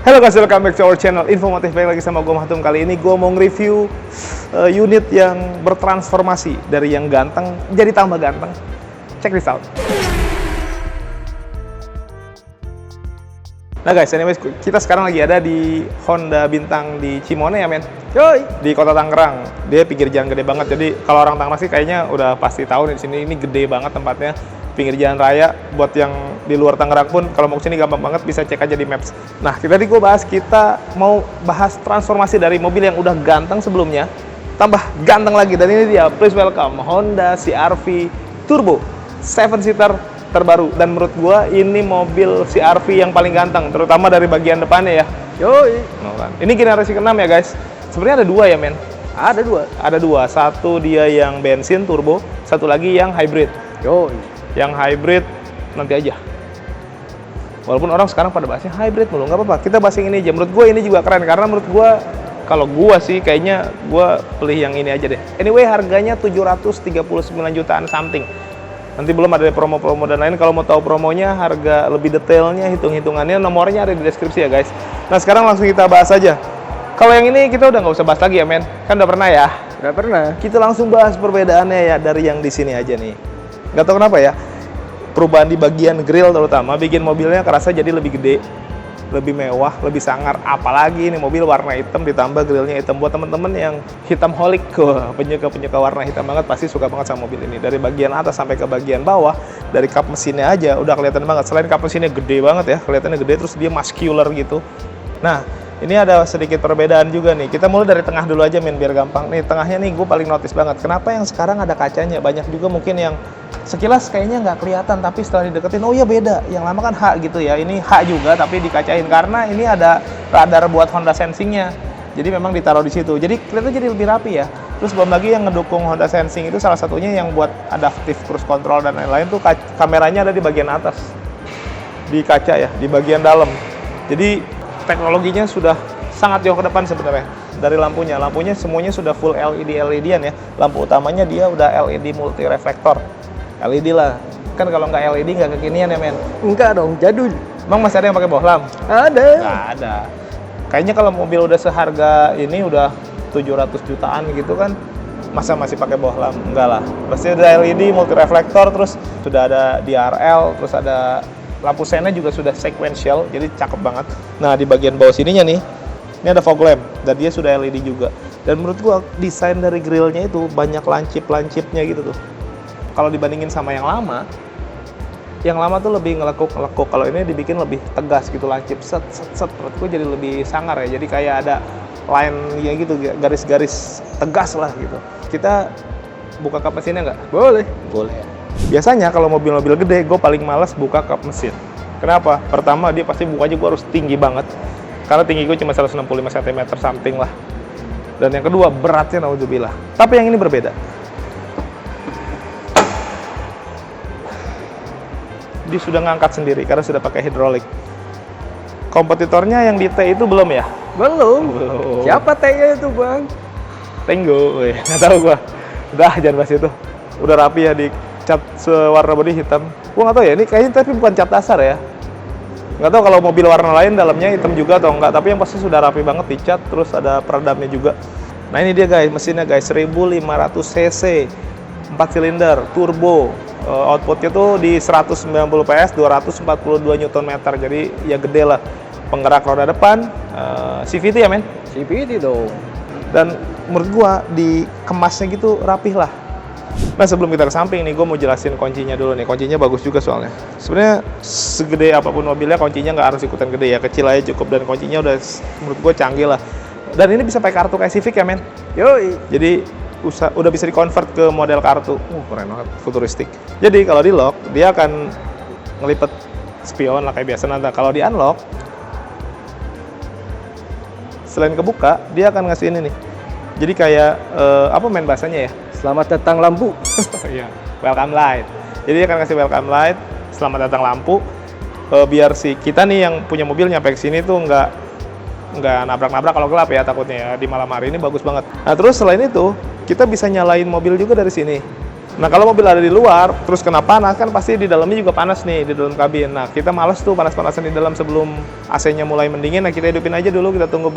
Halo guys, welcome back to our channel Infomotif. Baik lagi sama gue Mahtum. Kali ini gue mau nge-review unit yang bertransformasi dari yang ganteng jadi tambah ganteng. Check this out. Nah guys, anyways, kita sekarang lagi ada di Honda Bintang di Cimone ya men. Yoi, di kota Tangerang. Dia pinggir jalan gede banget. Jadi kalau orang Tangerang sih kayaknya udah pasti tahu nih di sini, ini gede banget tempatnya. Pinggir jalan raya, buat yang di luar Tangerang pun kalau mau kesini gampang banget, bisa cek aja di Maps. Nah, tadi kita mau bahas transformasi dari mobil yang udah ganteng sebelumnya, tambah ganteng lagi. Dan ini dia, please welcome Honda CR-V Turbo 7-seater terbaru. Dan menurut gua ini mobil CR-V yang paling ganteng, terutama dari bagian depannya ya. Yoi. Ini generasi ke-6 ya guys. Sebenarnya ada dua ya men. Ada dua. Satu dia yang bensin turbo, satu lagi yang hybrid. Yoi. Yang hybrid nanti aja. Walaupun orang sekarang pada bahasnya hybrid mulu, nggak apa-apa. Kita bahas yang ini aja. Menurut gue ini juga keren karena menurut gue, kalau gue sih kayaknya gue pilih yang ini aja deh. Anyway, harganya 739 jutaan something. Nanti belum ada promo-promo dan lain. Kalau mau tahu promonya, harga lebih detailnya, hitung-hitungannya, nomornya ada di deskripsi ya guys. Nah sekarang langsung kita bahas aja. Kalau yang ini kita udah nggak usah bahas lagi ya men. Kan udah pernah ya? Udah pernah. Kita langsung bahas perbedaannya ya dari yang di sini aja nih. Nggak tahu kenapa ya, perubahan di bagian grill terutama bikin mobilnya kerasa jadi lebih gede, lebih mewah, lebih sangar. Apalagi ini mobil warna hitam ditambah grillnya hitam. Buat temen-temen yang hitam holic, penyuka warna hitam banget, pasti suka banget sama mobil ini. Dari bagian atas sampai ke bagian bawah, dari kap mesinnya aja udah kelihatan banget. Selain kap mesinnya gede banget ya, kelihatannya gede, terus dia muscular gitu. Nah, ini ada sedikit perbedaan juga nih. Kita mulai dari tengah dulu aja men, biar gampang. Nih, tengahnya nih gue paling notice banget. Kenapa yang sekarang ada kacanya? Banyak juga mungkin yang sekilas kayaknya nggak kelihatan, tapi setelah dideketin, oh iya beda. Yang lama kan H gitu ya, ini H juga tapi dikacain karena ini ada radar buat Honda Sensing-nya. Jadi memang ditaruh di situ. Jadi kelihatan jadi lebih rapi ya. Terus belum lagi yang ngedukung Honda Sensing itu salah satunya yang buat adaptive cruise control dan lain-lain tuh kameranya ada di bagian atas. Di kaca ya, di bagian dalam. Jadi teknologinya sudah sangat jauh ke depan sebenarnya. Dari lampunya semuanya sudah full LED-an ya. Lampu utamanya dia udah LED multi reflektor. LED lah. Kan kalau nggak LED nggak kekinian ya men? Enggak dong, jadul. Emang masih ada yang pakai bohlam? Ada. Nggak ada. Kayaknya kalau mobil udah seharga ini udah 700 jutaan gitu kan, masa masih pakai bohlam? Enggak lah. Pasti ada LED multi reflektor, terus sudah ada DRL, terus ada lampu senya juga sudah sequential, jadi cakep banget. Nah di bagian bawah sininya nih, ini ada fog lamp dan dia sudah LED juga. Dan menurut gua desain dari grillnya itu banyak lancip-lancipnya gitu tuh. Kalau dibandingin sama yang lama tuh lebih ngelekuk-ngelekuk. Kalau ini dibikin lebih tegas gitu, lancip set. Menurut gua jadi lebih sangar ya. Jadi kayak ada line ya gitu, garis-garis tegas lah gitu. Kita buka kap mesinnya nggak? Boleh. Biasanya kalau mobil-mobil gede, gue paling males buka kap mesin. Kenapa? Pertama, dia pasti bukanya gue harus tinggi banget. Karena tinggi gue cuma 165 cm something lah. Dan yang kedua, beratnya naudzubillah. Tapi yang ini berbeda. Dia sudah ngangkat sendiri karena sudah pakai hidrolik. Kompetitornya yang di T itu belum ya? Belum. Siapa T-nya itu bang? Tenggo, nggak tahu gue. Udah, jangan bahas itu. Udah rapi ya, di cat sewarna bodi hitam. Gua nggak tahu ya, ini kayaknya tapi bukan cat dasar ya. Nggak tahu kalau mobil warna lain dalamnya hitam juga atau enggak, tapi yang pasti sudah rapi banget dicat, terus ada peredamnya juga. Nah ini dia guys, mesinnya guys, 1500 cc, 4 silinder, turbo. Outputnya tuh di 190 PS, 242 Nm, jadi ya gede lah. Penggerak roda depan, CVT ya men? CVT dong. Dan menurut gua dikemasnya gitu rapih lah. Nah sebelum kita ke samping nih, gue mau jelasin kuncinya dulu nih. Kuncinya bagus juga soalnya. Sebenarnya segede apapun mobilnya, kuncinya nggak harus ikutan gede ya. Kecil aja cukup, dan kuncinya udah menurut gue canggih lah. Dan ini bisa pakai kartu kayak Civic ya men? Yoi. Jadi udah bisa di-convert ke model kartu. Keren banget, futuristik. Jadi kalau di lock, dia akan ngelipet spion lah kayak biasa. Nanti kalau di unlock, selain kebuka, dia akan ngasih ini nih. Jadi kayak, apa main bahasanya ya? Selamat datang lampu. Iya, welcome light. Jadi dia akan kasih welcome light, selamat datang lampu. Biar si kita nih yang punya mobil nyampe ke sini tuh nggak nabrak-nabrak kalau gelap ya, takutnya ya. Di malam hari ini bagus banget. Nah terus selain itu, kita bisa nyalain mobil juga dari sini. Nah kalau mobil ada di luar, terus kena panas kan pasti di dalamnya juga panas nih, di dalam kabin. Nah kita males tuh panas-panasan di dalam sebelum AC-nya mulai mendingin. Nah kita hidupin aja dulu, kita tunggu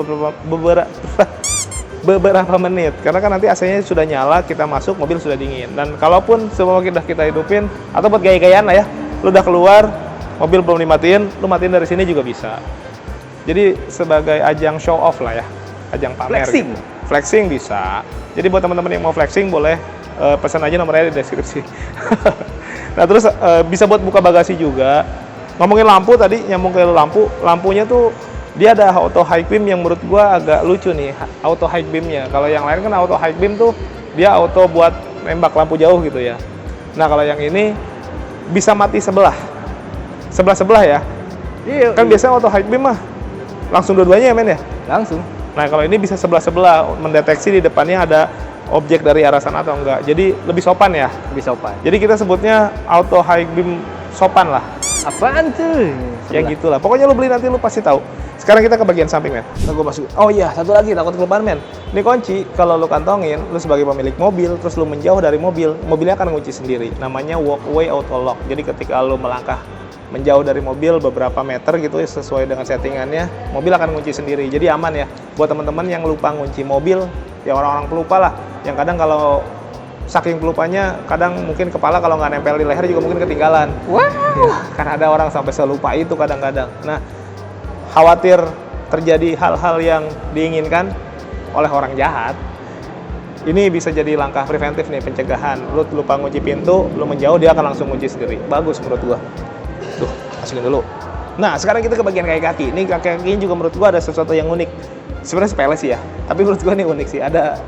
beberapa menit. Karena kan nanti AC-nya sudah nyala, kita masuk, mobil sudah dingin. Dan kalaupun semua kita hidupin, atau buat gaya-gayaan lah ya, lu udah keluar, mobil belum dimatiin, lu matiin dari sini juga bisa. Jadi sebagai ajang show off lah ya, ajang pamer. Flexing. Gitu. Flexing bisa. Jadi buat teman-teman yang mau flexing boleh pesan aja nomornya di deskripsi. Nah terus bisa buat buka bagasi juga. Ngomongin lampu tadi, nyambung ke lampunya tuh dia ada auto high beam yang menurut gua agak lucu nih, auto high beamnya. Kalau yang lain kan auto high beam tuh dia auto buat nembak lampu jauh gitu ya. Nah kalau yang ini bisa mati sebelah ya. Iya. Kan biasanya auto high beam mah langsung dua-duanya ya men ya. Langsung. Nah kalau ini bisa sebelah mendeteksi di depannya ada objek dari arah sana atau enggak. Jadi lebih sopan ya. Lebih sopan. Jadi kita sebutnya auto high beam sopan lah. Apaan tuh? Ya gitulah. Pokoknya lu beli nanti lu pasti tahu. Sekarang kita ke bagian samping, men. Nah, gua masuk. Oh iya, satu lagi takut kelupaan, men. Ini kunci kalau lu kantongin, lu sebagai pemilik mobil, terus lu menjauh dari mobil, mobilnya akan ngunci sendiri. Namanya walkway auto lock. Jadi ketika lu melangkah menjauh dari mobil beberapa meter gitu sesuai dengan settingannya, mobil akan ngunci sendiri. Jadi aman ya. Buat teman-teman yang lupa ngunci mobil, ya orang-orang pelupa lah. Yang kadang kalau saking pelupanya, kadang mungkin kepala kalau nggak nempel di leher juga mungkin ketinggalan. Wow. Ya, kan ada orang sampai selupa itu kadang-kadang. Nah, khawatir terjadi hal-hal yang diinginkan oleh orang jahat. Ini bisa jadi langkah preventif nih, pencegahan. Lu lupa ngunci pintu, lu menjauh, dia akan langsung ngunci sendiri. Bagus menurut gua. Tuh, masukin dulu. Nah, sekarang kita ke bagian kaki. Ini kaki juga menurut gua ada sesuatu yang unik. Sebenarnya sepele sih ya, tapi menurut gua ini unik sih. Ada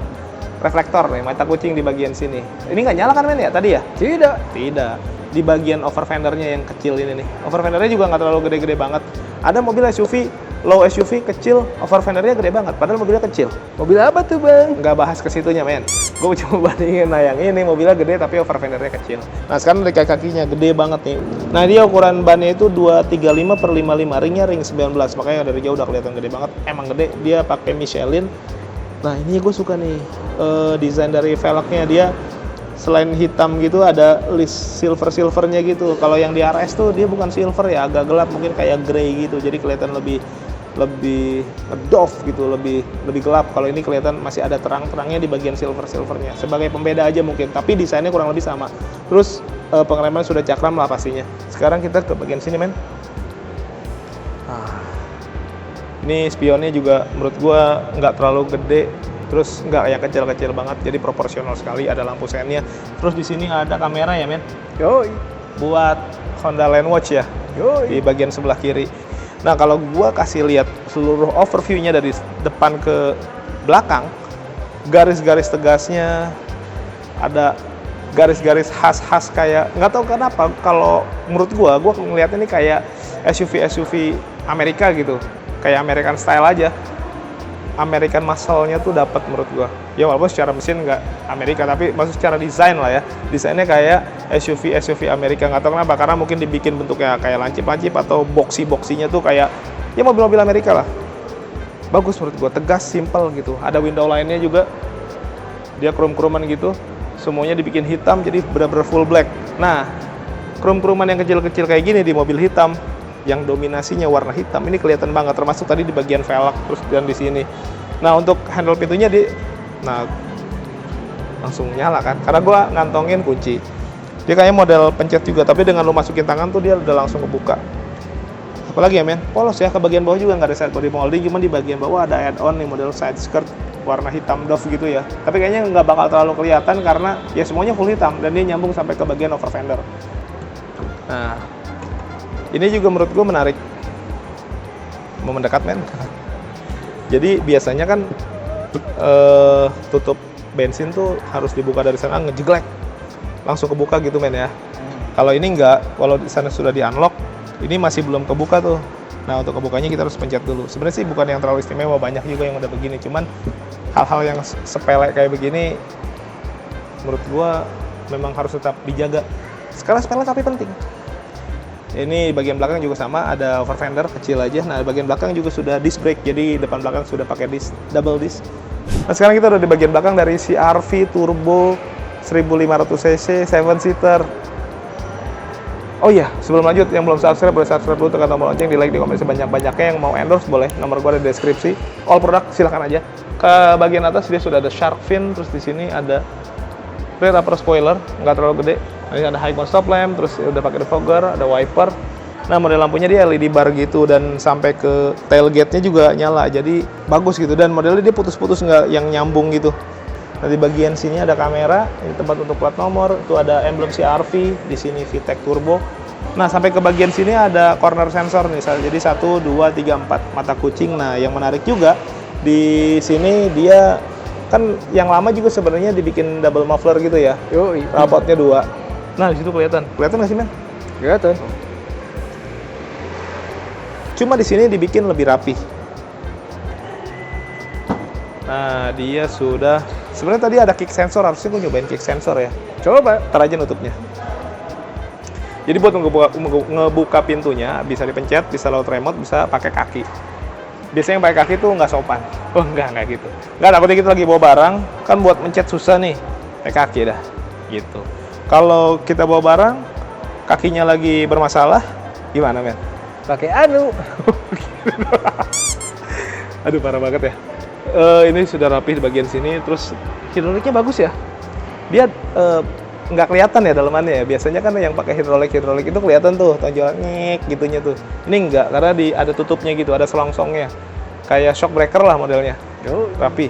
reflektor nih, mata kucing di bagian sini. Ini nggak nyala kan men ya tadi ya? Tidak. Di bagian over fendernya yang kecil ini nih. Over fendernya juga nggak terlalu gede-gede banget. Ada mobil SUV, low SUV kecil, over fendernya gede banget. Padahal mobilnya kecil. Mobil apa tuh bang? Nggak bahas ke situnya men. Gue cuma bandingin, nah yang ini mobilnya gede tapi over fendernya kecil. Nah sekarang dari kakinya gede banget nih. Nah dia ukuran bannya itu 235/55, ringnya ring 19. Makanya dari jauh udah kelihatan gede banget. Emang gede. Dia pakai Michelin. Nah ini gue suka nih desain dari velgnya. Dia selain hitam gitu ada list silvernya gitu. Kalau yang di RS tuh dia bukan silver ya, agak gelap, mungkin kayak grey gitu. Jadi kelihatan lebih doff gitu, lebih gelap. Kalau ini kelihatan masih ada terang-terangnya di bagian silvernya. Sebagai pembeda aja mungkin, tapi desainnya kurang lebih sama. Terus pengereman sudah cakram lah pastinya. Sekarang kita ke bagian sini men. Ini spionnya juga menurut gua nggak terlalu gede, terus nggak yang kecil-kecil banget, jadi proporsional sekali. Ada lampu sennya. Terus di sini ada kamera ya men. Yoi. Buat Honda Land Watch ya. Yoi. Di bagian sebelah kiri. Nah kalau gua kasih lihat seluruh overview-nya dari depan ke belakang, garis-garis tegasnya, ada garis-garis khas kayak, nggak tahu kenapa, kalau menurut gua ngeliat ini kayak SUV Amerika gitu. Kayak American style aja. American muscle-nya tuh dapat menurut gua. Ya walaupun secara mesin nggak Amerika, tapi maksud secara desain lah ya. Desainnya kayak SUV Amerika, nggak tahu kenapa, karena mungkin dibikin bentuknya kayak lancip atau boxy-nya tuh kayak ya mobil-mobil Amerika lah. Bagus menurut gua, tegas, simple gitu. Ada window line-nya juga. Dia chrome-chromean gitu. Semuanya dibikin hitam jadi benar-benar full black. Nah, chrome-chromean yang kecil-kecil kayak gini di mobil hitam, yang dominasinya warna hitam, ini kelihatan banget, termasuk tadi di bagian velg, terus dan di sini. Nah untuk handle pintunya langsung nyala kan, karena gua ngantongin kunci. Dia kayaknya model pencet juga, tapi dengan lu masukin tangan tuh dia udah langsung kebuka. Apalagi ya men, polos ya. Ke bagian bawah juga nggak ada side body molding, cuma di bagian bawah ada add-on nih model side skirt warna hitam doff gitu ya. Tapi kayaknya nggak bakal terlalu kelihatan karena ya semuanya full hitam dan dia nyambung sampai ke bagian over fender. Nah, ini juga menurut gue menarik. Mau mendekat men. Jadi biasanya kan tutup bensin tuh harus dibuka dari sana, ngejeglek langsung kebuka gitu men ya. Kalau ini enggak, kalau di sana sudah di unlock, ini masih belum kebuka tuh. Nah untuk kebukanya kita harus pencet dulu. Sebenarnya sih bukan yang terlalu istimewa, banyak juga yang udah begini. Cuman hal-hal yang sepele kayak begini, menurut gue memang harus tetap dijaga. Skala sepele tapi penting. Ini bagian belakang juga sama, ada over fender kecil aja. Nah, bagian belakang juga sudah disc brake, jadi depan belakang sudah pakai disc, double disc. Nah, sekarang kita udah di bagian belakang dari CR-V Turbo 1500 cc 7 seater. Oh iya, sebelum lanjut, yang belum subscribe boleh subscribe dulu, tekan tombol lonceng, di like, di komen sebanyak-banyaknya. Yang mau endorse boleh, nomor gue ada di deskripsi. All product silakan aja. Ke bagian atas dia sudah ada shark fin, terus di sini ada rear upper spoiler, nggak terlalu gede. Ini ada high mount stop lamp, terus udah pakai defogger, ada wiper. Nah, model lampunya dia LED bar gitu, dan sampai ke tailgate-nya juga nyala, jadi bagus gitu. Dan modelnya dia putus-putus, nggak yang nyambung gitu. Nah, di bagian sini ada kamera, ini tempat untuk plat nomor, itu ada emblem CR-V, di sini VTEC Turbo. Nah, sampai ke bagian sini ada corner sensor nih, jadi 1, 2, 3, 4 mata kucing. Nah, yang menarik juga di sini dia kan yang lama juga sebenarnya dibikin double muffler gitu ya. Yoi. Rapotnya 2. Nah, di situ kelihatan nggak sih, men? Kelihatan. Cuma di sini dibikin lebih rapi. Nah, dia sudah sebenarnya tadi ada kick sensor, harusnya gue nyobain kick sensor ya. Coba. Ntar aja nutupnya. Jadi buat ngebuka pintunya bisa dipencet, bisa lewat remote, bisa pakai kaki. Biasanya yang pakai kaki tuh nggak sopan. Oh, enggak gitu. Nggak, takutnya kita lagi bawa barang, kan buat mencet susah nih. Pakai kaki dah. Gitu. Kalau kita bawa barang, kakinya lagi bermasalah, gimana, men? Pakai anu. Aduh, parah banget ya. Ini sudah rapi di bagian sini, terus hidroliknya bagus ya. Dia nggak kelihatan ya dalamannya ya. Biasanya kan yang pakai hidrolik itu kelihatan tuh tonjol ngik gitunya tuh. Ini enggak, karena ada tutupnya gitu, ada selongsongnya. Kayak shock breaker lah modelnya. Rapi.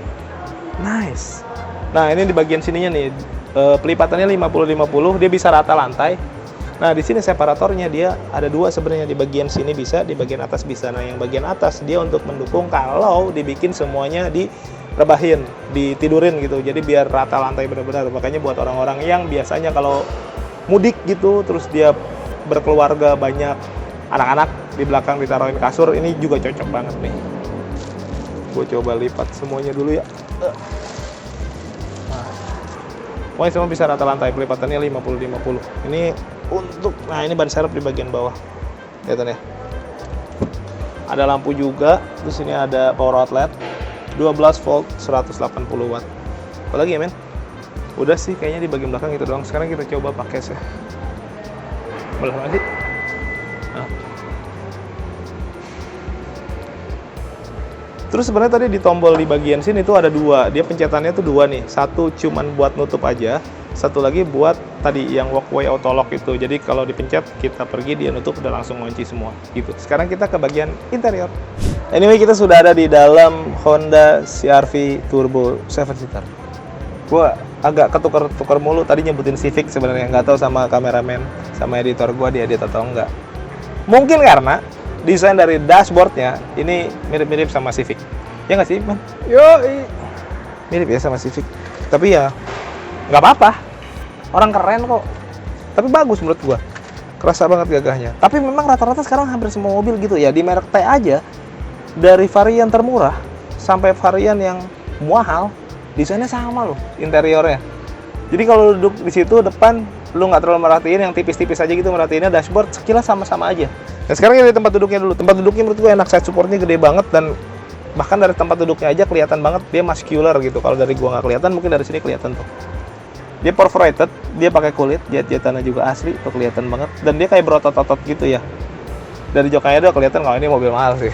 Nice. Nah, ini di bagian sininya nih, pelipatannya 50-50, dia bisa rata lantai. Nah, di sini separatornya dia ada 2 sebenarnya, di bagian sini bisa, di bagian atas bisa. Nah, yang bagian atas dia untuk mendukung kalau dibikin semuanya direbahin, ditidurin gitu. Jadi biar rata lantai benar-benar. Makanya buat orang-orang yang biasanya kalau mudik gitu, terus dia berkeluarga banyak anak-anak, di belakang ditaruhin kasur, ini juga cocok banget nih. Gue coba lipat semuanya dulu ya. Pokoknya semua bisa rata lantai, pelipatannya 50-50. Ini untuk, nah ini ban serep di bagian bawah. Kelihatan ya? Ada lampu juga, terus ini ada power outlet, 12 volt, 180 watt. Apa lagi ya, men? Udah sih, kayaknya di bagian belakang itu doang. Sekarang kita coba pakai sih. Boleh masih? Nah. Terus sebenarnya tadi di tombol di bagian sini tuh ada 2. Dia pencetannya tuh 2 nih. Satu cuman buat nutup aja. Satu lagi buat tadi yang walkway auto lock itu. Jadi kalau dipencet kita pergi, dia nutup udah langsung kunci semua gitu. Sekarang kita ke bagian interior. Anyway, kita sudah ada di dalam Honda CR-V Turbo 7 seater. Gua agak ketukar-tukar mulu tadi nyebutin Civic sebenarnya, nggak tahu sama kameramen sama editor gua diedit atau enggak. Mungkin karena desain dari dashboardnya ini mirip-mirip sama Civic. Ya nggak sih, Man? Yoi. Mirip ya sama Civic. Tapi ya nggak apa-apa. Orang keren kok. Tapi bagus menurut gua. Kerasa banget gagahnya. Tapi memang rata-rata sekarang hampir semua mobil gitu ya. Di merek T aja, dari varian termurah sampai varian yang mahal, desainnya sama loh interiornya. Jadi kalau duduk di situ depan, lu nggak terlalu merhatiin yang tipis-tipis aja gitu, merhatiinnya dashboard sekilas sama-sama aja. Nah, sekarang dari tempat duduknya dulu. Tempat duduknya menurut gue enak, side supportnya gede banget, dan bahkan dari tempat duduknya aja kelihatan banget dia muscular gitu. Kalau dari gua nggak kelihatan, mungkin dari sini kelihatan tuh. Dia perforated, dia pakai kulit, jet-jetannya juga asli, tuh kelihatan banget. Dan dia kayak berotot-otot gitu ya. Dari joknya udah kelihatan kalau ini mobil mahal sih.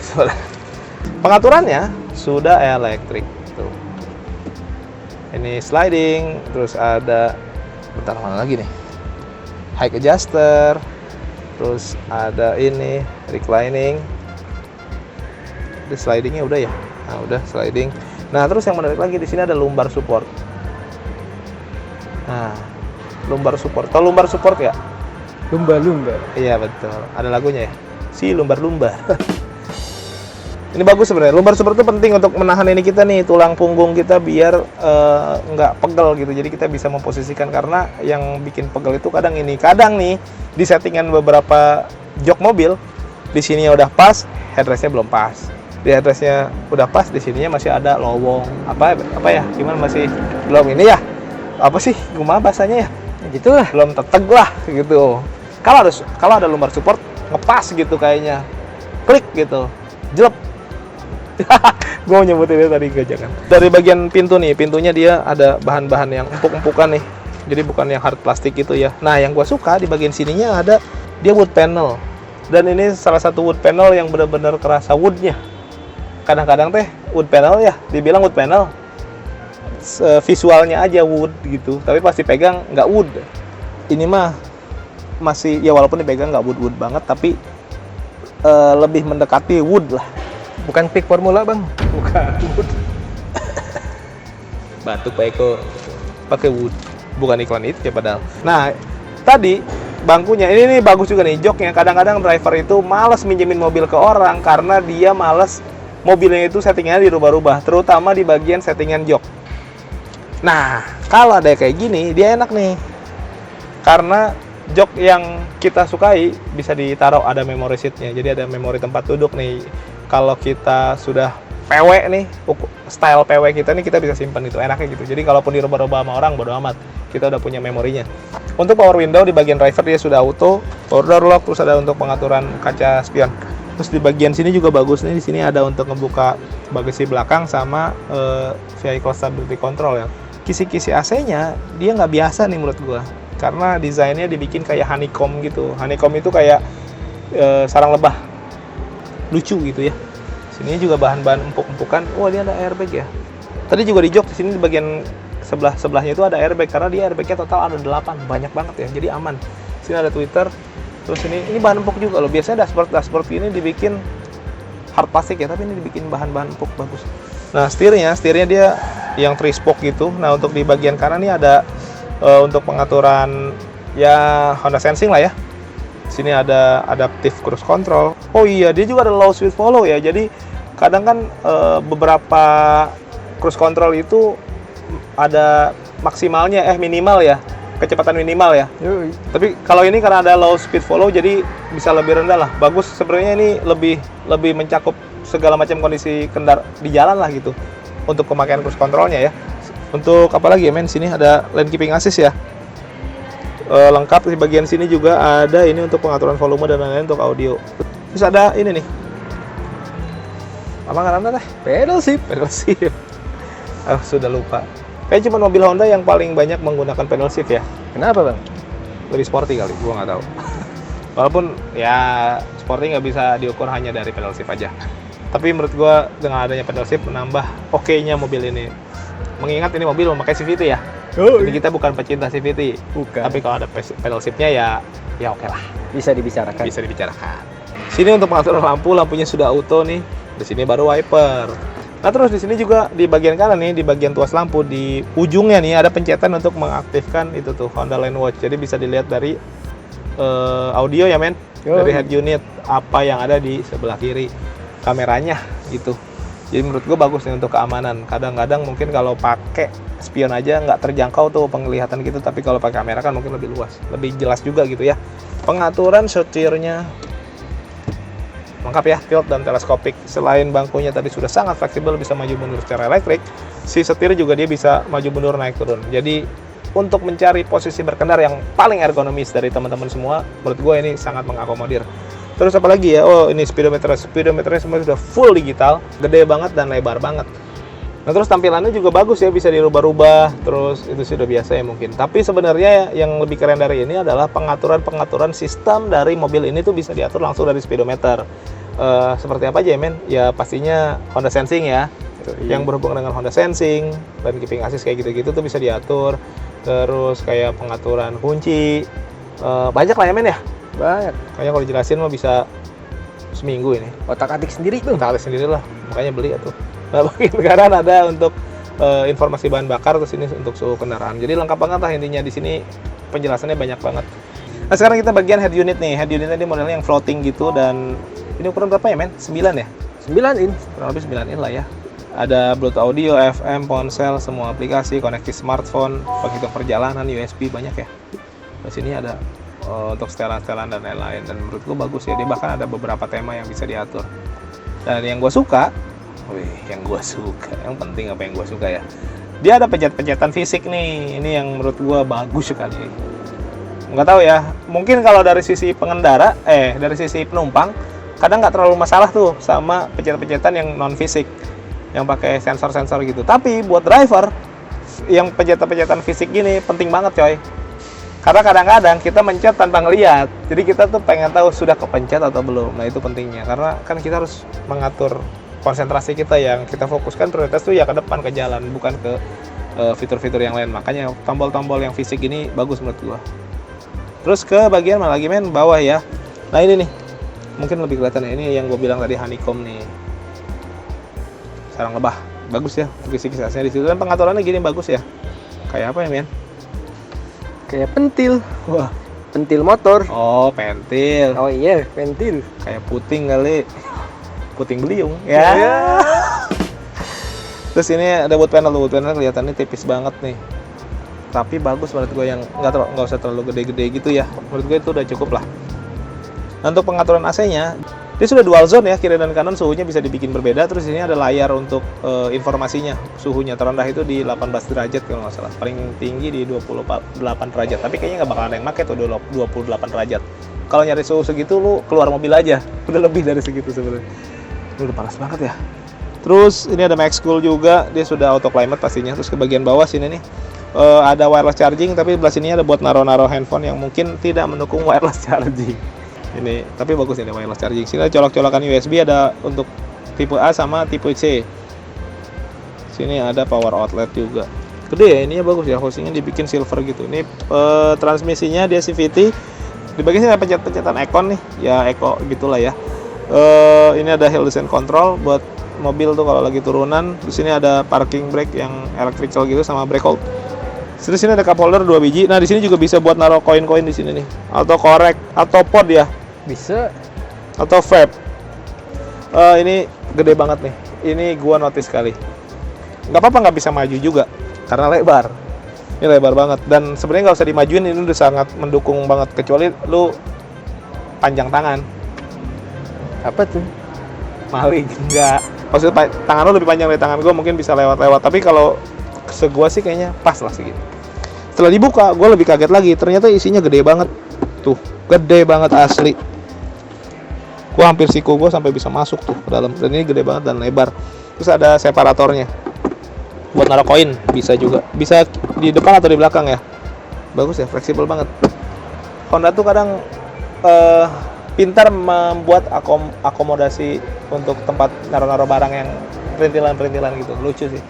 Pengaturannya sudah elektrik tuh. Ini sliding, terus ada bentar mana lagi nih? Height adjuster. Terus ada ini reclining. Di slidingnya udah ya. Nah, udah sliding. Nah, terus yang menarik lagi di sini ada lumbar support. Nah, lumbar support. Tahu lumbar support ya? Lumba-lumba. Iya, betul. Ada lagunya ya. Si lumbar-lumbar. Ini bagus sebenarnya. Lumbar support itu penting untuk menahan ini kita nih, tulang punggung kita biar nggak pegel gitu. Jadi kita bisa memposisikan, karena yang bikin pegel itu kadang nih di settingan beberapa jok mobil, di sininya udah pas, headrestnya belum pas. Di headrestnya udah pas, di sininya masih ada lowong. Apa ya? Gimana masih belum ini ya? Apa sih? Gimana bahasanya ya? Gitulah. Belum teteg lah gitu. Kalau ada lumbar support ngepas gitu kayaknya. Klik gitu. Jelep. Gue mau nyebutin itu tadi, enggak, jangan. Dari bagian pintu nih, pintunya dia ada bahan-bahan yang empuk-empukan nih. jadi bukan yang hard plastik gitu ya. Nah, yang gue suka di bagian sininya ada dia wood panel, dan ini salah satu wood panel yang benar-benar kerasa woodnya. Kadang-kadang teh wood panel ya, dibilang wood panel, visualnya aja wood gitu, tapi pasti pegang nggak wood. Ini mah masih ya, walaupun dipegang nggak wood banget, tapi lebih mendekati wood lah. Bukan pick formula bang. Bukan wood. Batuk Pak Eko pakai wood, bukan iklan itu ya padahal. Nah, tadi bangkunya ini nih bagus juga nih, joknya. Kadang-kadang driver itu males minjemin mobil ke orang karena dia males mobilnya itu settingannya dirubah-rubah, terutama di bagian settingan jok. Nah, kalau ada kayak gini, dia enak nih. Karena jok yang kita sukai bisa ditaruh, ada memory seatnya. Jadi ada memori tempat duduk nih. Kalau kita sudah PW nih, style PW kita nih, kita bisa simpan itu, enaknya gitu. Jadi kalaupun dirubah-rubah sama orang, bodo amat, kita udah punya memorinya. Untuk power window di bagian driver dia sudah auto, power door lock, terus ada untuk pengaturan kaca spion. Terus di bagian sini juga bagus nih, di sini ada untuk ngebuka bagasi belakang sama vehicle stability control ya. Kisi-kisi AC-nya dia nggak biasa nih menurut gua, karena desainnya dibikin kayak honeycomb gitu. Honeycomb itu kayak sarang lebah, lucu gitu ya. Sini juga bahan-bahan empuk-empukan. Wah, dia ada airbag ya. Tadi juga di jok di sini di bagian sebelahnya itu ada airbag, karena dia airbagnya total ada 8, banyak banget ya. Jadi aman. Sini ada Twitter. Terus ini bahan empuk juga loh. Biasanya dashboard ini dibikin hard plastik ya, tapi ini dibikin bahan-bahan empuk, bagus. Nah, setirnya dia yang 3-spoke gitu. Nah, untuk di bagian kanan ini ada untuk pengaturan ya Honda Sensing lah ya. Sini ada adaptive cruise control. Oh iya, dia juga ada low speed follow ya. Jadi kadang kan beberapa cruise control itu ada maksimalnya, minimal ya, kecepatan minimal ya. Yui. Tapi kalau ini karena ada low speed follow, jadi bisa lebih rendah lah. Bagus sebenarnya, ini lebih mencakup segala macam kondisi di jalan lah gitu. Untuk pemakaian cruise controlnya ya. Untuk apa lagi ya men? Sini ada lane keeping assist ya. Lengkap. Di bagian sini juga ada ini untuk pengaturan volume dan lain-lain untuk audio. Terus ada ini nih. Apa namanya teh? Pedal shift. Pedal shift. Sudah lupa. Kayaknya cuma mobil Honda yang paling banyak menggunakan pedal shift ya. Kenapa bang? Lebih sporty kali, gua nggak tahu. Walaupun ya sporty nggak bisa diukur hanya dari pedal shift aja. Tapi menurut gua dengan adanya pedal shift menambah oke-nya mobil ini. Mengingat ini mobil memakai CVT ya. Oh, Jadi kita bukan pecinta CVT. bukan. Tapi kalau ada pedal shift-nya ya oke lah. Bisa dibicarakan. Bisa dibicarakan. Sini untuk pengaturan lampunya sudah auto nih. Di sini baru wiper. Nah, terus di sini juga di bagian kanan nih, di bagian tuas lampu di ujungnya nih ada pencetan untuk mengaktifkan itu tuh Honda Line Watch. Jadi bisa dilihat dari audio ya men, dari head unit apa yang ada di sebelah kiri kameranya gitu. Jadi menurut gue bagus nih untuk keamanan. Kadang-kadang mungkin kalau pakai spion aja nggak terjangkau tuh penglihatan gitu, tapi kalau pakai kamera kan mungkin lebih luas, lebih jelas juga gitu ya. Pengaturan setirnya lengkap ya, tilt dan teleskopik. Selain bangkunya tadi sudah sangat fleksibel, bisa maju mundur secara elektrik, si setir juga dia bisa maju mundur naik turun. Jadi untuk mencari posisi berkendara yang paling ergonomis dari teman-teman semua, menurut gue ini sangat mengakomodir. Terus apa lagi ya? Oh, ini speedometernya semua sudah full digital, gede banget dan lebar banget. Nah, terus tampilannya juga bagus ya, bisa dirubah-rubah. Terus itu sudah biasa ya mungkin. Tapi sebenarnya yang lebih keren dari ini adalah pengaturan sistem dari mobil ini tuh bisa diatur langsung dari speedometer. Seperti apa aja ya men? Ya pastinya Honda Sensing ya. Yang berhubungan dengan Honda Sensing, dan keeping assist kayak gitu-gitu tuh bisa diatur. Terus kayak pengaturan kunci, banyak lah ya men ya. Banyak. Kayaknya kalau jelasin mah bisa seminggu ini. Otak-atik sendiri bang. Kita alis sendiri lah, makanya beli atuh. Nah, bagian kanan ada untuk informasi bahan bakar, terus ini untuk suhu kendaraan. Jadi lengkap banget lah intinya, di sini penjelasannya banyak banget. Nah, sekarang kita bagian head unit nih. Head unitnya ini modelnya yang floating gitu, dan ini ukuran berapa ya men? 9 ya? 9 in. Kurang lebih 9 in lah ya. Ada Bluetooth audio, FM, ponsel, semua aplikasi, koneksi smartphone, penghitung perjalanan, USB, banyak ya. Di sini ada untuk setelan-setelan dan lain-lain, dan menurut gue bagus ya. Dia bahkan ada beberapa tema yang bisa diatur. Dan yang gue suka, yang penting apa yang gue suka ya, dia ada pencet-pencetan fisik nih. Ini yang menurut gue bagus sekali. Nggak tahu ya, mungkin kalau dari sisi pengendara, dari sisi penumpang, kadang nggak terlalu masalah tuh sama pencet-pencetan yang non fisik, yang pakai sensor-sensor gitu. Tapi buat driver, yang pencetan fisik gini penting banget coy. Karena kadang-kadang kita mencet tanpa ngeliat. Jadi kita tuh pengen tahu sudah kepencet atau belum. Nah itu pentingnya. Karena kan kita harus mengatur konsentrasi kita, yang kita fokuskan prioritas tuh ya ke depan, ke jalan, bukan ke fitur-fitur yang lain. Makanya tombol-tombol yang fisik ini bagus menurut gua. Terus ke bagian mana lagi men? Bawah ya. Nah ini nih, mungkin lebih kelihatan ya. Ini yang gue bilang tadi honeycomb nih. Sarang lebah, bagus ya. Kisi-kisahnya di situ dan pengaturannya gini bagus ya. Kayak apa ya men? Kayak pentil. Wah, Pentil motor. oh pentil. Oh iya, pentil. Kayak puting kali. Puting beliung. Ya. Terus ini ada wood panel kelihatannya tipis banget nih. Tapi bagus menurut gue, yang nggak usah terlalu gede-gede gitu ya. Menurut gue itu udah cukup lah. Nah, untuk pengaturan AC-nya, dia sudah dual zone ya, kiri dan kanan suhunya bisa dibikin berbeda. Terus ini ada layar untuk informasinya, suhunya terendah itu di 18 derajat kalau nggak salah, paling tinggi di 28 derajat. Tapi kayaknya nggak bakal ada yang pakai tuh 28 derajat. Kalau nyari suhu segitu lu keluar mobil aja, udah lebih dari segitu sebenarnya. Udah panas banget ya. Terus ini ada Max Cool juga, dia sudah auto climate pastinya. Terus ke bagian bawah sini nih ada wireless charging, tapi belah sini ada buat naro-naro handphone yang mungkin tidak mendukung wireless charging. Ini tapi bagus ini wireless charging. Sini ada colok-colokan USB, ada untuk tipe A sama tipe C. Sini ada power outlet juga. Gede ya, ininya bagus ya, housingnya dibikin silver gitu. Ini transmisinya dia CVT. Di bagian sini ada pencet-pencetan Econ nih, ya Eco gitulah ya. Ini ada hill descent control buat mobil tuh kalau lagi turunan. Di sini ada parking brake yang electrical gitu sama brake hold. Di sini ada cup holder 2 biji. Nah, di sini juga bisa buat naruh koin-koin di sini nih. Atau korek atau pod ya. Bisa. Atau vape. Ini gede banget nih. Ini gua notice sekali. Nggak apa-apa nggak bisa maju juga karena lebar. Ini lebar banget dan sebenarnya nggak usah dimajuin, ini udah sangat mendukung banget, kecuali lu panjang tangan. Apa tuh? Maling enggak. Maksudnya tangan lu lebih panjang dari tangan gua, mungkin bisa lewat-lewat. Tapi kalau segua sih kayaknya pas lah segitu. Setelah dibuka, gue lebih kaget lagi. Ternyata isinya gede banget. Tuh, gede banget asli. Gue hampir siku gue sampai bisa masuk tuh ke dalam. Dan ini gede banget dan lebar. Terus ada separatornya. Buat naruh koin bisa juga. Bisa di depan atau di belakang ya. Bagus ya, fleksibel banget. Honda tuh kadang pintar membuat akomodasi untuk tempat naruh-naruh barang yang perintilan-perintilan gitu. Lucu sih.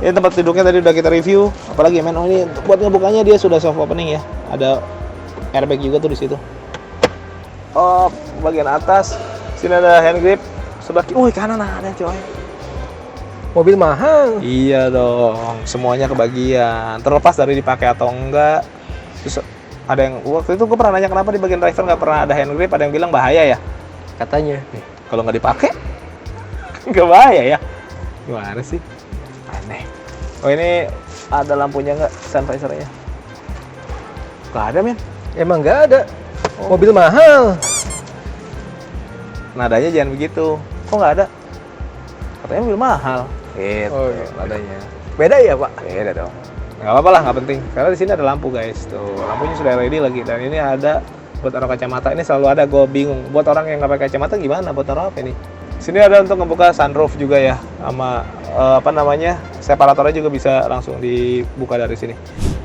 Ini tempat duduknya tadi udah kita review. Apalagi men, oh ini buat ngebukanya dia sudah soft opening ya. Ada airbag juga tuh di situ. Oh, bagian atas sini ada hand grip. Sebelah kiri, kanan ada coy. Mobil mahal. Iya dong, semuanya kebagian. Terlepas dari dipakai atau enggak. Terus ada yang waktu itu gue pernah nanya kenapa di bagian driver nggak pernah ada hand grip. Ada yang bilang bahaya ya. Katanya. Nih, kalau nggak dipakai, nggak bahaya ya. Gimana sih? Aneh. Oh ini ada lampunya nggak, sun visornya? Nggak ada men. Emang nggak ada. Mobil mahal. Nadanya jangan begitu. Kok nggak ada? Katanya mobil mahal. Gitu. Oh, iya. Nadanya. Beda ya pak? Beda dong. Nggak apa-apa lah, nggak penting. Karena di sini ada lampu guys. Tuh lampunya sudah LED lagi. Dan ini ada buat taruh kacamata. Ini selalu ada. Gue bingung. Buat orang yang nggak pakai kacamata gimana? Buat taruh apa ini? Sini ada untuk ngebuka sunroof juga ya. Sama separatornya juga bisa langsung dibuka dari sini.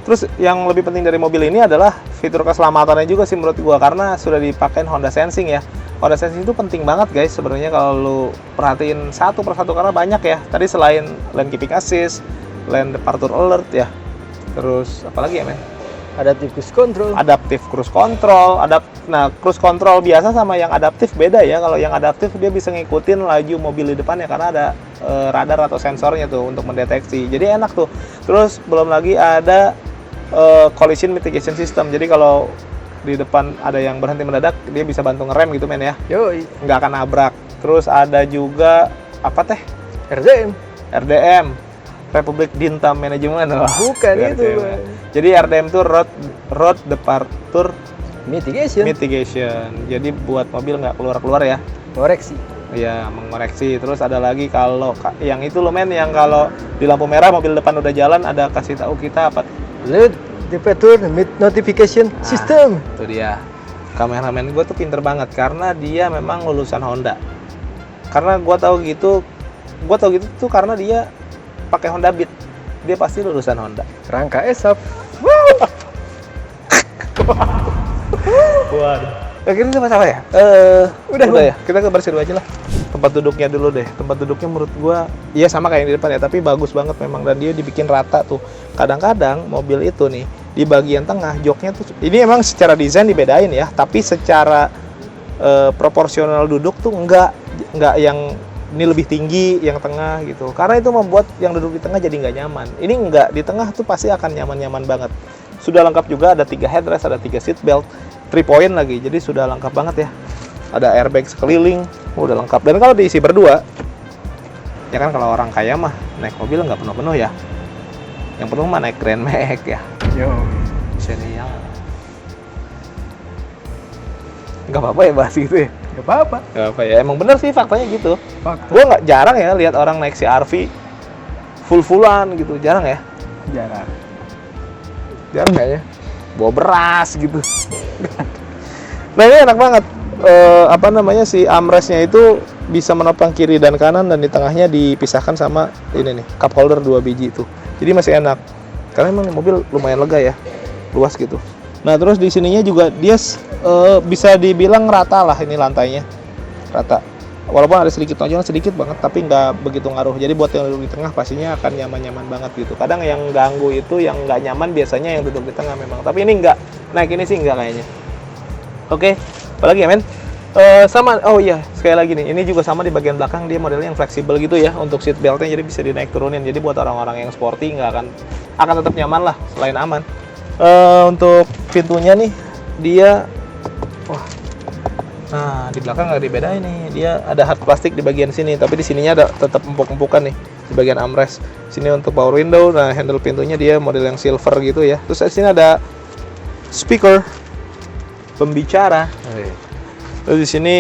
Terus yang lebih penting dari mobil ini adalah fitur keselamatannya juga sih menurut gua, karena sudah dipakai Honda Sensing ya. Honda Sensing itu penting banget guys sebenarnya kalau lu perhatiin satu persatu, karena banyak ya. Tadi selain lane keeping assist, lane departure alert ya. Terus apalagi ya men? Adaptive cruise control. Adaptive cruise control. Nah, cruise control biasa sama yang adaptif beda ya. Kalau yang adaptif dia bisa ngikutin laju mobil di depannya karena ada radar atau sensornya tuh untuk mendeteksi. Jadi enak tuh. Terus belum lagi ada collision mitigation system. Jadi kalau di depan ada yang berhenti mendadak, dia bisa bantu ngerem gitu men ya. Yoi. Nggak akan nabrak. Terus ada juga apa teh? RDM. Republic Dintam Management. Bukan itu. Jadi RDM itu road departure mitigation. Jadi buat mobil nggak keluar ya. Koreksi. Iya, mengoreksi. Terus ada lagi kalau yang itu loh men, yang kalau di lampu merah mobil depan udah jalan ada kasih tahu kita apa? Load departure notification system. Itu dia. Kameramen gue tuh pinter banget karena dia memang lulusan Honda. Karena gue tahu gitu tuh karena dia pakai Honda Beat. dia pasti lulusan Honda. Rangka esap. Waduh. Akhirnya sama-sama ya? Udah ya. Kita ke baris kedua aja lah. Tempat duduknya dulu deh. Tempat duduknya menurut gua, iya sama kayak yang di depan ya, tapi bagus banget memang, dan dia dibikin rata tuh. Kadang-kadang mobil itu nih di bagian tengah joknya tuh, ini emang secara desain dibedain ya, tapi secara proporsional duduk tuh enggak yang ini lebih tinggi yang tengah gitu. Karena itu membuat yang duduk di tengah jadi nggak nyaman. Ini enggak, di tengah tuh pasti akan nyaman-nyaman banget. Sudah lengkap juga, ada 3 headrest, ada 3 seat belt, 3 point lagi, jadi sudah lengkap banget ya. Ada airbag sekeliling, udah lengkap. Dan kalau diisi berdua, ya kan kalau orang kaya mah naik mobil nggak penuh-penuh ya. Yang penuh mah naik Grand Max ya. Yo. Serial. Nggak apa-apa ya bahas gitu ya. Gak apa-apa. Nggak apa ya, emang bener sih faktanya gitu. Fakta. Gue nggak jarang ya lihat orang naik CR-V full-fullan gitu, jarang ya. Jarang. Jarang kayaknya. Bawa beras gitu. Nah ini enak banget. Apa namanya, si armrestnya itu bisa menopang kiri dan kanan, dan di tengahnya dipisahkan sama ini nih, cup holder 2 biji itu. Jadi masih enak. Karena emang mobil lumayan lega ya, luas gitu. Nah terus di sininya juga dia bisa dibilang rata lah, ini lantainya rata. Walaupun ada sedikit tonjolan, sedikit banget, tapi nggak begitu ngaruh. Jadi buat yang duduk di tengah pastinya akan nyaman-nyaman banget gitu. Kadang yang ganggu itu yang nggak nyaman biasanya yang duduk di tengah memang. Tapi ini nggak, naik ini sih nggak kayaknya. Oke, apalagi ya men? Sama, oh iya, sekali lagi nih, ini juga sama di bagian belakang, dia modelnya yang fleksibel gitu ya untuk seat beltnya, jadi bisa dinaik turunin. Jadi buat orang-orang yang sporty nggak akan tetap nyaman lah, selain aman. Untuk pintunya nih, dia, wah, nah di belakang nggak dibedain nih, dia ada hard plastik di bagian sini, tapi di sininya ada tetap empuk-empukan nih di bagian armrest. Sini untuk power window, nah handle pintunya dia model yang silver gitu ya. Terus di sini ada speaker, pembicara. Terus di sini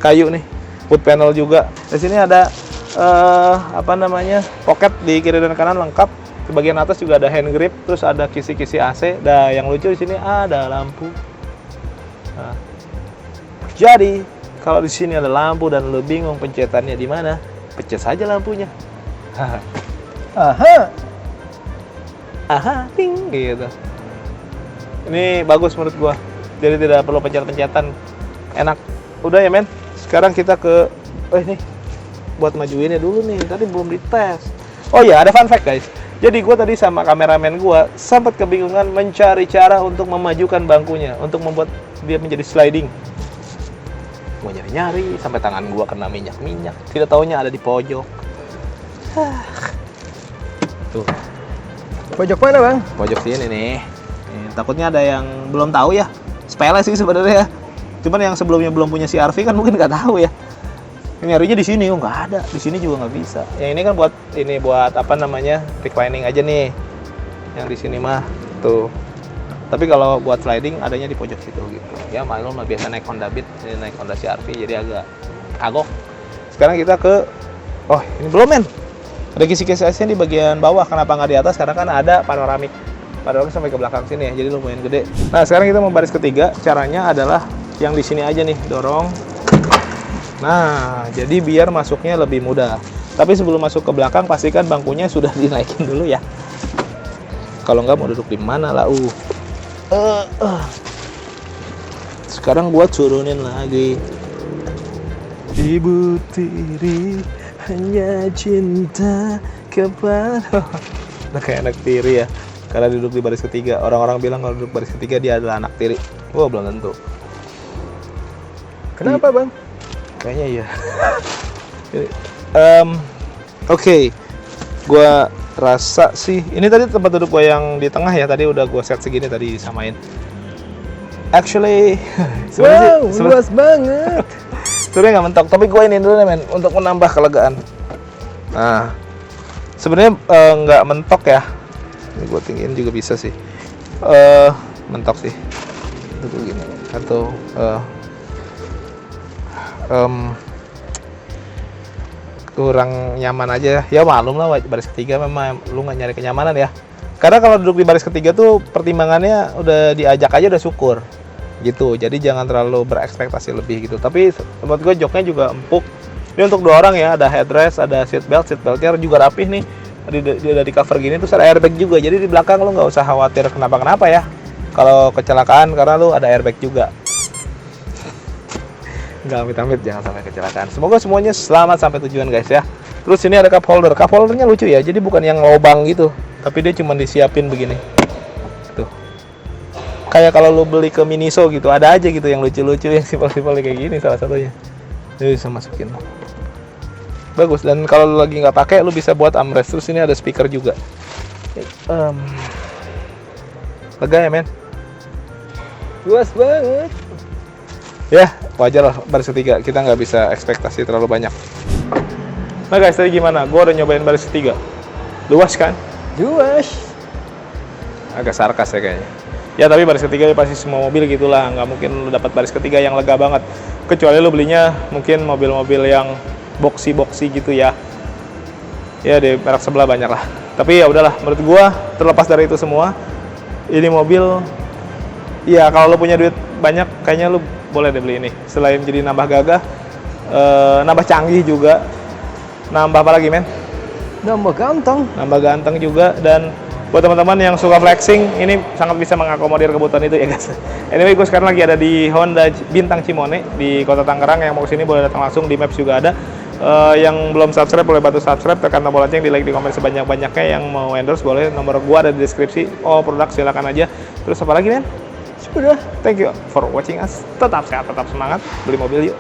kayu nih, wood panel juga. Di sini ada apa namanya, pocket di kiri dan kanan lengkap. Di bagian atas juga ada hand grip, terus ada kisi-kisi AC. Dan yang lucu di sini ada lampu. Nah, jadi kalau di sini ada lampu dan lo bingung pencetannya di mana, pencet saja lampunya. Aha, ting gitu. Ini bagus menurut gua. Jadi tidak perlu pencet-pencetan. Enak. Udah ya men. Sekarang kita ke ini buat majuinnya dulu nih. Tadi belum dites. Oh ya, ada fun fact guys. Jadi gue tadi sama kameramen gue sempat kebingungan mencari cara untuk memajukan bangkunya, untuk membuat dia menjadi sliding. Gue nyari-nyari sampai tangan gue kena minyak-minyak. Tidak taunya ada di pojok. Tuh. Pojok mana bang? Pojok sini nih. Takutnya ada yang belum tahu ya. Sepele sih sebenarnya. Cuman yang sebelumnya belum punya CR-V kan mungkin nggak tahu ya. Nyarinya di sini, oh nggak ada. Di sini juga nggak bisa. Yang ini kan buat apa namanya, reclining aja nih. Yang di sini mah tuh. Tapi kalau buat sliding adanya di pojok situ gitu. Ya maklum lah, biasa naik Honda Beat, ini naik Honda CR-V jadi agak kagok. Sekarang kita ke, oh ini belum men. Ada kisi-kisi AC di bagian bawah. Kenapa nggak di atas? Karena kan ada panoramik. Panoramik sampai ke belakang sini ya, jadi lumayan gede. Nah sekarang kita mau baris ketiga. Caranya adalah yang di sini aja nih, dorong. Nah, jadi biar masuknya lebih mudah. Tapi sebelum masuk ke belakang, pastikan bangkunya sudah dinaikin dulu ya. Kalau nggak mau duduk di mana lah, Sekarang gua turunin lagi. Ibu tiri hanya cinta kepada. Nah, kayak anak tiri ya. Karena duduk di baris ketiga. Orang-orang bilang kalau duduk baris ketiga dia adalah anak tiri. Wah, belum tentu. Kenapa bang? Kayaknya iya. Oke. Gua rasa sih ini tadi tempat duduk gua yang di tengah ya, tadi udah gua set segini tadi disamain. Actually, wow, luas banget. Sebenarnya nggak mentok, tapi gua ini dulu nih men untuk menambah kelegaan. Nah, sebenarnya nggak mentok ya. Ini gua tinggiin juga bisa sih. Mentok sih. Itu gini atau kurang nyaman aja ya, malum lah baris ketiga memang lu nggak nyari kenyamanan ya, karena kalau duduk di baris ketiga tuh pertimbangannya udah diajak aja udah syukur gitu, jadi jangan terlalu berekspektasi lebih gitu. Tapi menurut gue joknya juga empuk. Ini untuk 2 orang ya, ada headrest, ada seat beltnya juga rapih nih. dia udah di cover gini, terus ada airbag juga. Jadi di belakang lu nggak usah khawatir kenapa-kenapa ya. Kalau kecelakaan karena lu ada airbag juga. Nggak amit-amit, jangan sampai kecelakaan. Semoga semuanya selamat sampai tujuan guys ya. Terus ini ada cup holder. Cup holdernya lucu ya. Jadi bukan yang lobang gitu, tapi dia cuma disiapin begini. Tuh. Kayak kalau lu beli ke Miniso gitu, ada aja gitu yang lucu-lucu, yang simpel-simpel kayak gini salah satunya. Jadi bisa masukin. Bagus, dan kalau lu lagi nggak pakai, lu bisa buat armrest. Terus ini ada speaker juga. Lega ya men? Luas banget. Ya, wajar lah baris ketiga. Kita nggak bisa ekspektasi terlalu banyak. Nah guys, tadi gimana? Gue udah nyobain baris ketiga. Luas kan? Luas. Agak sarkas ya kayaknya. Ya tapi baris ketiga ya pasti semua mobil gitulah. Nggak mungkin lu dapat baris ketiga yang lega banget. Kecuali lu belinya mungkin mobil-mobil yang boxy gitu ya. Ya di merek sebelah banyak lah. Tapi ya udahlah, menurut gua terlepas dari itu semua, ini mobil ya kalau lu punya duit banyak kayaknya lu boleh deh beli ini. Selain jadi nambah gagah, nambah canggih juga. Nambah apa lagi men? Nambah ganteng. Nambah ganteng juga. Dan buat teman-teman yang suka flexing, ini sangat bisa mengakomodir kebutuhan itu ya guys. Anyway, gue sekarang lagi ada di Honda Bintang Cimone di Kota Tangerang. Yang mau kesini boleh datang langsung, di Maps juga ada. Yang belum subscribe boleh bantu subscribe, tekan tombol lonceng, di like, di komen sebanyak-banyaknya. Yang mau endorse boleh, nomor gua ada di deskripsi. Oh produk silakan aja. Terus apa lagi men? Sudah. Thank you for watching us. Tetap sehat, tetap semangat, beli mobil yuk.